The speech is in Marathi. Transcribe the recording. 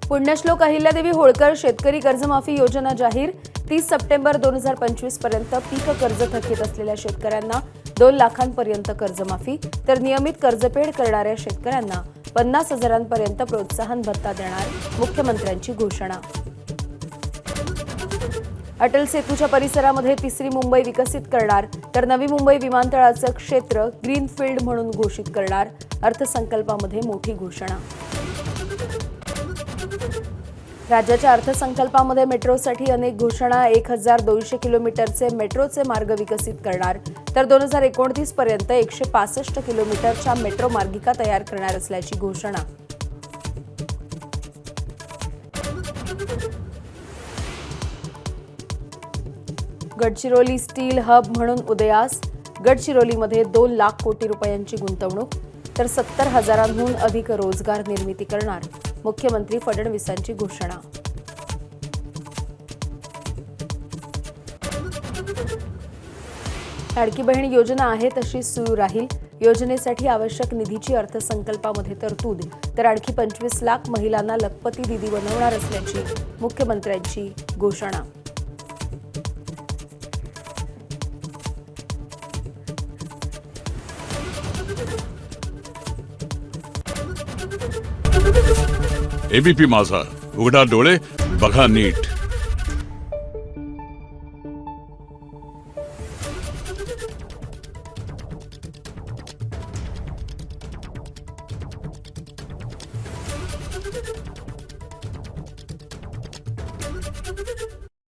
पुण्यश्लोक अहिल्यादेवी होळकर शेतकरी कर्जमाफी योजना जाहीर 30 सप्टेंबर 2025 पर्यंत पीक कर्ज थकीत असलेल्या शेतकऱ्यांना 2 लाखांपर्यंत कर्जमाफी तर नियमित कर्जफेड करणाऱ्या शेतकऱ्यांना 50,000 पर्यंत प्रोत्साहन भत्ता देणार मुख्यमंत्र्यांची घोषणा। अटल सेतूच्या परिसरामध्ये तिसरी मुंबई विकसित करणार तर नवी मुंबई विमानतळाचं क्षेत्र ग्रीनफील्ड म्हणून घोषित करणार अर्थसंकल्पामध्ये मोठी घोषणा। राज्याच्या अर्थसंकल्पामध्ये मेट्रोसाठी अनेक घोषणा 1200 किलोमीटरचे मेट्रोचे मार्ग विकसित करणार तर 2029 पर्यंत 165 किलोमीटरच्या मेट्रो मार्गिका तयार करणार असल्याची घोषणा। गडचिरोली स्टील हब म्हणून उदयास गडचिरोलीमध्ये 2 लाख कोटी रुपयांची गुंतवणूक तर 70,000हून अधिक रोजगार निर्मिती करणार मुख्यमंत्री फडणवीसांची घोषणा। लाडकी बहीण योजना आहे तशी सुरू राहील। योजनेसाठी आवश्यक निधीची अर्थसंकल्पामध्ये तरतूद तर आणखी 25 लाख महिलांना लखपती दीदी बनवणार असल्याची मुख्यमंत्र्यांची घोषणा। एबीपी माझा, उघडा डोळे बघा नीट।